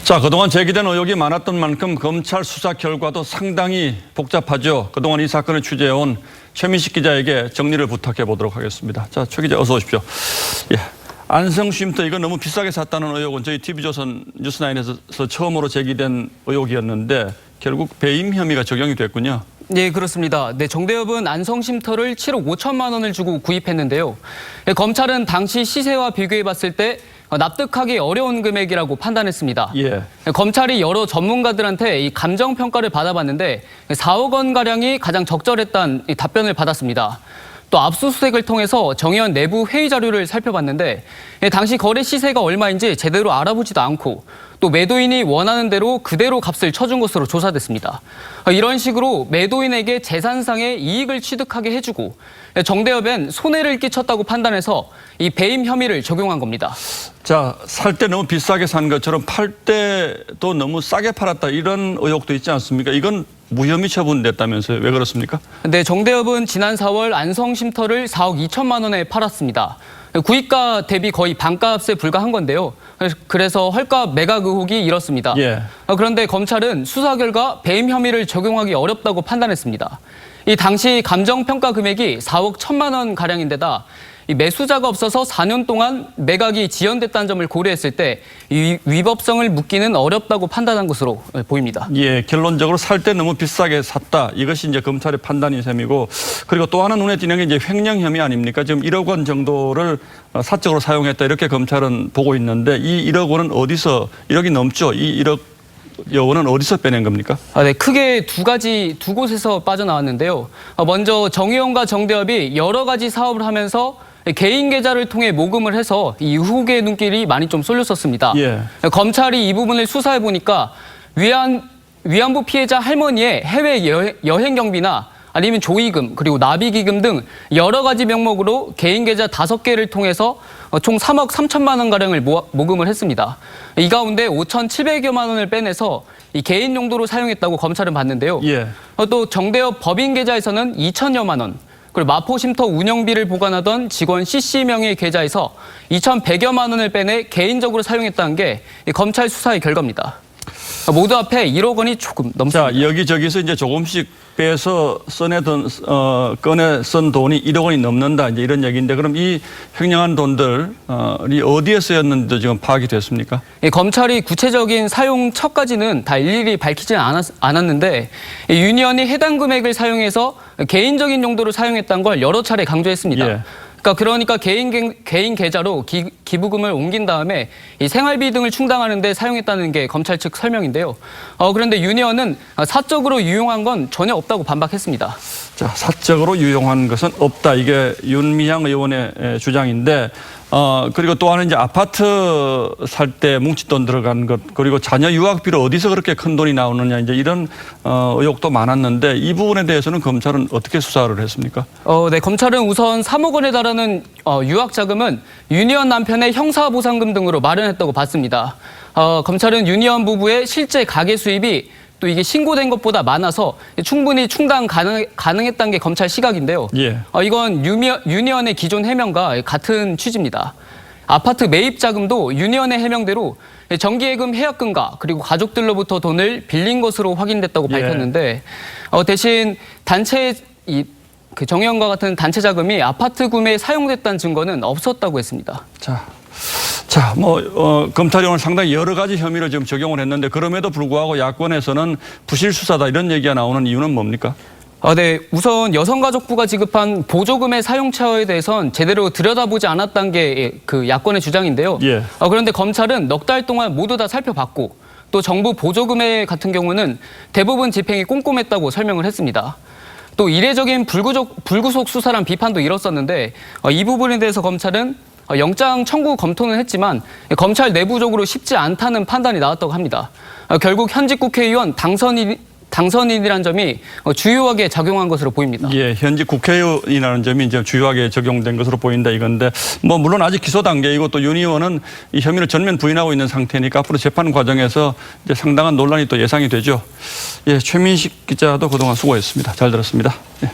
자, 그동안 제기된 의혹이 많았던 만큼 검찰 수사 결과도 상당히 복잡하죠. 그동안 이 사건을 취재해온 최민식 기자에게 정리를 부탁해 보도록 하겠습니다. 자, 최 기자 어서 오십시오. 예. 안성 쉼터 이거 너무 비싸게 샀다는 의혹은 저희 TV조선 뉴스나인에서 처음으로 제기된 의혹이었는데 결국 배임 혐의가 적용이 됐군요. 네, 그렇습니다. 네, 정대협은 안성 쉼터를 7억 5천만 원을 주고 구입했는데요. 검찰은 당시 시세와 비교해 봤을 때 납득하기 어려운 금액이라고 판단했습니다. 예. 검찰이 여러 전문가들한테 이 감정 평가를 받아봤는데 4억 원 가량이 가장 적절했다는 답변을 받았습니다. 또 압수수색을 통해서 정의원 내부 회의 자료를 살펴봤는데 당시 거래 시세가 얼마인지 제대로 알아보지도 않고 또 매도인이 원하는 대로 그대로 값을 쳐준 것으로 조사됐습니다. 이런 식으로 매도인에게 재산상의 이익을 취득하게 해주고 정대협엔 손해를 끼쳤다고 판단해서 이 배임 혐의를 적용한 겁니다. 자, 살 때 너무 비싸게 산 것처럼 팔 때도 너무 싸게 팔았다 이런 의혹도 있지 않습니까? 이건 무혐의 처분됐다면서요. 왜 그렇습니까? 네, 정대협은 지난 4월 안성 쉼터를 4억 2천만 원에 팔았습니다. 구입가 대비 거의 반값에 불과한 건데요. 그래서 헐값 매각 의혹이 일었습니다. 예. 그런데 검찰은 수사 결과 배임 혐의를 적용하기 어렵다고 판단했습니다. 이 당시 감정평가 금액이 4억 1천만 원 가량인데다 이 매수자가 없어서 4년 동안 매각이 지연됐다는 점을 고려했을 때 이 위법성을 묻기는 어렵다고 판단한 것으로 보입니다. 예, 결론적으로 살 때 너무 비싸게 샀다. 이것이 이제 검찰의 판단인 셈이고, 그리고 또 하나 눈에 띄는 게 이제 횡령 혐의 아닙니까? 지금 1억 원 정도를 사적으로 사용했다 이렇게 검찰은 보고 있는데 이 1억 원은 어디서 1억이 넘죠? 이 1억 원은 어디서 빼낸 겁니까? 네, 크게 두 곳에서 빠져나왔는데요. 먼저 정의원과 정대협이 여러 가지 사업을 하면서 개인 계좌를 통해 모금을 해서 이 의혹의 눈길이 많이 좀 쏠렸었습니다. 예. 검찰이 이 부분을 수사해 보니까 위안부 피해자 할머니의 해외 여행 경비나 아니면 조의금 그리고 나비기금 등 여러 가지 명목으로 개인 계좌 5개를 통해서 총 3억 3천만 원 가량을 모금을 했습니다. 이 가운데 5,700여만 원을 빼내서 이 개인 용도로 사용했다고 검찰은 봤는데요. 예. 또 정대협 법인 계좌에서는 2천여만 원, 그리고 마포 쉼터 운영비를 보관하던 직원 C씨 명의 계좌에서 2,100여만 원을 빼내 개인적으로 사용했다는 게 검찰 수사의 결과입니다. 모두 합해 1억 원이 조금 넘습니다. 자, 여기저기서 이제 조금씩 빼서 꺼내 쓴 돈이 1억 원이 넘는다. 이제 이런 얘기인데 그럼 이 횡령한 돈들이 어디에 쓰였는지도 지금 파악이 됐습니까? 검찰이 구체적인 사용처까지는 다 일일이 밝히지는 않았는데 유니언이 해당 금액을 사용해서 개인적인 용도로 사용했다는 걸 여러 차례 강조했습니다. 예. 그러니까 개인 계좌로 기부금을 옮긴 다음에 이 생활비 등을 충당하는 데 사용했다는 게 검찰 측 설명인데요. 그런데 유니언은 사적으로 유용한 건 전혀 없다고 반박했습니다. 자, 사적으로 유용한 것은 없다. 이게 윤미향 의원의 주장인데 그리고 또 하나 이제 아파트 살 때 뭉칫돈 들어간 것 그리고 자녀 유학비로 어디서 그렇게 큰 돈이 나오느냐 이제 이런 의혹도 많았는데 이 부분에 대해서는 검찰은 어떻게 수사를 했습니까? 네, 검찰은 우선 3억 원에 달하는 유학 자금은 유니언 남편의 형사보상금 등으로 마련했다고 봤습니다. 검찰은 유니언 부부의 실제 가계 수입이 또 이게 신고된 것보다 많아서 충분히 충당 가능했다는 게 검찰 시각인데요. 예. 이건 유니언의 기존 해명과 같은 취지입니다. 아파트 매입 자금도 유니언의 해명대로 정기예금 해약금과 그리고 가족들로부터 돈을 빌린 것으로 확인됐다고 밝혔는데 대신 단체 그 정의원과 같은 단체 자금이 아파트 구매에 사용됐다는 증거는 없었다고 했습니다. 자, 검찰이 오늘 상당히 여러 가지 혐의를 지금 적용을 했는데 그럼에도 불구하고 야권에서는 부실 수사다 이런 얘기가 나오는 이유는 뭡니까? 네, 우선 여성가족부가 지급한 보조금의 사용처에 대해선 제대로 들여다보지 않았다는 게 그 야권의 주장인데요. 예. 그런데 검찰은 넉 달 동안 모두 다 살펴봤고 또 정부 보조금의 같은 경우는 대부분 집행이 꼼꼼했다고 설명을 했습니다. 또 이례적인 불구속 수사란 비판도 일었었는데 이 부분에 대해서 검찰은 영장 청구 검토는 했지만 검찰 내부적으로 쉽지 않다는 판단이 나왔다고 합니다. 결국 현직 국회의원 당선인이라는 점이 주요하게 작용한 것으로 보입니다. 예, 현직 국회의원이라는 점이 이제 주요하게 적용된 것으로 보인다 이건데 물론 아직 기소 단계이고 또 윤 의원은 이 혐의를 전면 부인하고 있는 상태니까 앞으로 재판 과정에서 이제 상당한 논란이 또 예상이 되죠. 예, 최민식 기자도 그동안 수고했습니다. 잘 들었습니다. 예.